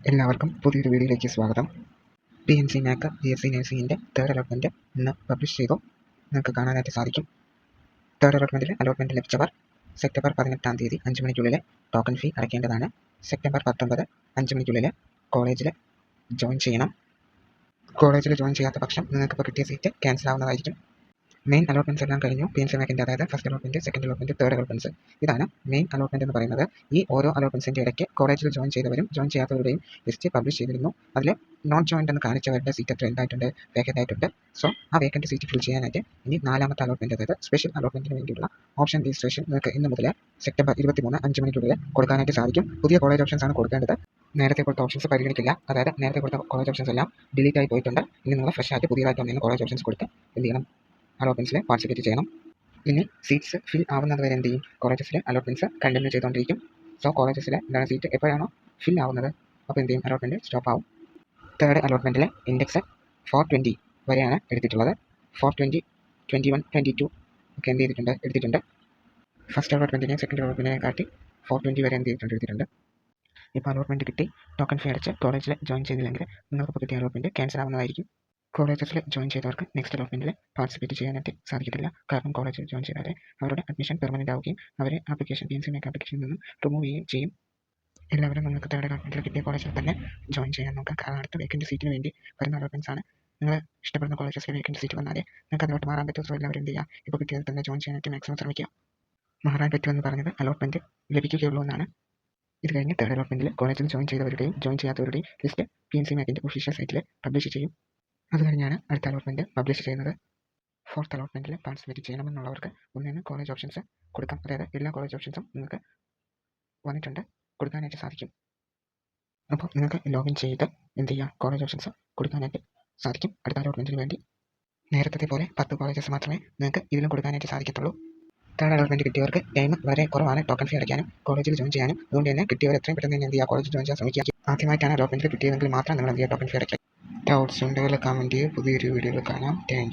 എല്ലാവർക്കും പുതിയൊരു വീഡിയോയിലേക്ക് സ്വാഗതം. PNC NAC BSc നഴ്സിംഗിൻ്റെ തേർഡ് അലോട്ട്മെൻറ്റ് ഇന്ന് പബ്ലിഷ് ചെയ്തു. നിങ്ങൾക്ക് കാണാനായിട്ട് സാധിക്കും. തേർഡ് അലോട്ട്മെൻറ്റിൽ അലോട്ട്മെൻറ്റ് ലഭിച്ചവർ സെപ്റ്റംബർ 18-ാം തീയതി 5 മണിക്കുള്ളിൽ ടോക്കൺ ഫീ അടയ്ക്കേണ്ടതാണ്. സെപ്റ്റംബർ 19 5 മണിക്കുള്ളിൽ കോളേജിൽ ജോയിൻ ചെയ്യണം. കോളേജിൽ ജോയിൻ ചെയ്യാത്ത പക്ഷം നിങ്ങൾക്കിപ്പോൾ കിട്ടിയ സീറ്റ് ക്യാൻസൽ ആവുന്നതായിരിക്കും. മെയിൻ അലോട്ട്മെൻറ്റ്സ് എല്ലാം കഴിഞ്ഞു. PNC NACൻ്റെ അതായത് first allotment, second allotment, third allotments. ഇതാണ് മെയിൻ അലോട്ട്മെൻറ്റ് എന്ന് പറയുന്നത്. ഈ ഓരോ അലോട്ട്മെൻറ്റ്സിൻ്റെ ഇടയ്ക്ക് കോളേജിൽ ജോയിൻ ചെയ്തവരും ജോയിൻ ചെയ്യാത്തവരുടെയും ലിസ്റ്റ് പബ്ലിഷ് ചെയ്തിരുന്നു. അതിൽ നോട്ട് ജോയിൻഡ് എന്ന് കാണിച്ചവരുടെ സീറ്റ് എത്ര എന്തായിട്ടുണ്ട്, വേക്കൻ്റ് ആയിട്ടുണ്ട്. സോ ആ വേക്കൻ്റ് സീറ്റ് ഫിൽ ചെയ്യാനായിട്ട് ഇനി നാലാമത്തെ അലോട്ട്മെൻറ്റ്, അതായത് സ്പെഷ്യൽ അലോട്ട്മെൻറ്റിന് വേണ്ടിയുള്ള ഓപ്ഷൻ രജിസ്ട്രേഷൻ നിങ്ങൾക്ക് ഇന്ന് മുതൽ സെപ്റ്റംബർ 23 5 മണിക്കുള്ളിൽ കൊടുക്കാനായിട്ട് സാധിക്കും. പുതിയ കോളേജ് ഓപ്ഷൻസ് ആണ് കൊടുക്കേണ്ടത്. നേരത്തെ കൊടുത്ത ഓപ്ഷൻസ് പരിഗണിക്കില്ല. അതായത് നേരത്തെ കൊടുത്ത കോളേജ് ഓപ്ഷൻസ് എല്ലാം ഡിലീറ്റ് ആയി പോയിട്ടുണ്ട്. ഇനി നിങ്ങൾ ഫ്രഷ് ആയിട്ട് പുതിയതായിട്ട് വന്നിരുന്ന കോളേജ് ഓപ്ഷൻസ് കൊടുത്ത് എന്ത് ചെയ്യണം, അലോട്ട്മെൻറ്റ്സിൽ പാർട്ടിസിപ്പേറ്റ് ചെയ്യണം. ഇനി സീറ്റ്സ് ഫിൽ ആവുന്നത് വരെ എന്ത് ചെയ്യും, കോളേജസിൽ അലോട്ട്മെൻറ്റ്സ് കണ്ടിന്യൂ ചെയ്തുകൊണ്ടിരിക്കും. സോ കോളേജസിൽ എന്താണ് സീറ്റ് എപ്പോഴാണോ ഫിൽ ആവുന്നത് അപ്പോൾ എന്ത് ചെയ്യും, അലോട്ട്മെൻറ്റ് സ്റ്റോപ്പ് ആവും. തേർഡ് അലോട്ട്മെൻറ്റിൽ ഇൻഡെക്സ് 420 വരെയാണ് എടുത്തിട്ടുള്ളത്. 420, 21, 22 ഒക്കെ എന്ത് ചെയ്തിട്ടുണ്ട്, എടുത്തിട്ടുണ്ട്. ഫസ്റ്റ് അലോട്ട്മെൻറ്റിനെ സെക്കൻഡ് അലോട്ട്മെൻറ്റിനെ കാട്ടി 420 വരെ എന്ത് ചെയ്തിട്ടുണ്ട്, എടുത്തിട്ടുണ്ട്. ഇപ്പോൾ അലോട്ട്മെൻറ്റ് കിട്ടി, ടോക്കൺ ഫീ അടച്ച് കോളേജിൽ ജോയിൻ ചെയ്തില്ലെങ്കിൽ നിങ്ങൾക്കിപ്പോൾ കിട്ടിയ അലോട്ട്മെൻറ്റ് ക്യാൻസൽ ആവുന്നതായിരിക്കും. കോളേജസിൽ ജോയിൻ ചെയ്തവർക്ക് നെക്സ്റ്റ് അലോട്ട്മെൻറ്റിൽ പാർട്ടിസിപ്പേറ്റ് ചെയ്യാനായിട്ട് സാധിക്കത്തില്ല. കാരണം കോളേജിൽ ജോയിൻ ചെയ്താലേ അവരുടെ അഡ്മിഷൻ പെർമനൻ്റ് ആവുകയും അവരെ ആപ്ലിക്കേഷൻ PNC NAC ആപ്ലിക്കേഷനിൽ നിന്നും റിമൂവ് ചെയ്യുകയും ചെയ്യും. എല്ലാവരും നിങ്ങൾക്ക് തേർഡ് അലോട്ട്മെൻറ്റിൽ കിട്ടിയ കോളേജിൽ തന്നെ ജോയിൻ ചെയ്യാൻ നോക്കാം. കാരണം അടുത്ത വേക്കൻറ്റ് സീറ്റിന് വേണ്ടി വരുന്ന അലോട്ട്മെൻറ്റ്സ് ആണ്. നിങ്ങൾ ഇഷ്ടപ്പെടുന്ന കോളേജസിൽ വേക്കൻറ്റ് സീറ്റ് വന്നാലേ നിങ്ങൾക്ക് അതിലോട്ട് മാറാൻ പറ്റും. സോ എല്ലാവരും എന്ത് ചെയ്യുക, ഇപ്പോൾ കിട്ടിയത് തന്നെ ജോയിൻ ചെയ്യാനായിട്ട് മാക്സിമം ശ്രമിക്കുക. മാറാൻ പറ്റുമെന്ന് പറഞ്ഞത് അലോട്ട്മെൻറ്റ് ലഭിക്കുകയുള്ളൂ എന്നാണ്. ഇത് കഴിഞ്ഞ് തേർഡ് അലോട്ട്മെൻറ്റിൽ കോളേജിൽ ജോയിൻ ചെയ്തവരുടെയും ജോയിൻ ചെയ്യാത്തവരുടെയും ലിസ്റ്റ് PNC NACൻ്റെ ഒഫീഷ്യൽ സൈറ്റിൽ പബ്ലിഷ് ചെയ്യും. അത് കഴിഞ്ഞാണ് അടുത്ത അലോട്ട്മെൻറ്റ് പബ്ലിഷ് ചെയ്യുന്നത്. ഫോർത്ത് അലോട്ട്മെൻറ്റിൽ പാർട്ടിസിപ്പേറ്റ് ചെയ്യണമെന്നുള്ളവർക്ക് ഒന്നിന് കോളേജ് ഓപ്ഷൻസ് കൊടുക്കാം. അതായത് എല്ലാ കോളേജ് ഓപ്ഷൻസും നിങ്ങൾക്ക് വന്നിട്ടുണ്ട്, കൊടുക്കാനായിട്ട് സാധിക്കും. അപ്പോൾ നിങ്ങൾക്ക് ലോഗിൻ ചെയ്ത് എന്ത് ചെയ്യുക, കോളേജ് ഓപ്ഷൻസ് കൊടുക്കാനായിട്ട് സാധിക്കും. അടുത്ത അലോട്ട്മെൻറ്റിന് വേണ്ടി നേരത്തെ പോലെ 10 കോളേജസ് മാത്രമേ നിങ്ങൾക്ക് ഇതിലും കൊടുക്കാനായിട്ട് സാധിക്കത്തുള്ളൂ. തേർഡ് അലോട്ട്മെൻറ്റ് കിട്ടിയവർക്ക് ടൈം വളരെ കുറവാണ് ടോക്കൺ ഫീ അടയ്ക്കാനും കോളേജിൽ ജോയിൻ ചെയ്യാനും. അതുകൊണ്ട് തന്നെ കിട്ടിയവർ എത്രയും പെട്ടെന്ന് തന്നെ എന്ത് ചെയ്യുക, കോളേജിൽ ജോയിൻ ചെയ്യാൻ ശ്രമിക്കുക. ആദ്യമായിട്ടാണ് അലോട്ട്മെൻറ്റിൽ കിട്ടിയതെങ്കിൽ മാത്രം നിങ്ങൾ എന്ത് ചെയ്യുക, ടോക്കൺ ഫീ അടയ്ക്കുക. ഡൗട്ട്സ് ഉണ്ടെങ്കിൽ കമൻറ്റ് ചെയ്യുക. പുതിയൊരു വീഡിയോയിൽ കാണാം. Thank you.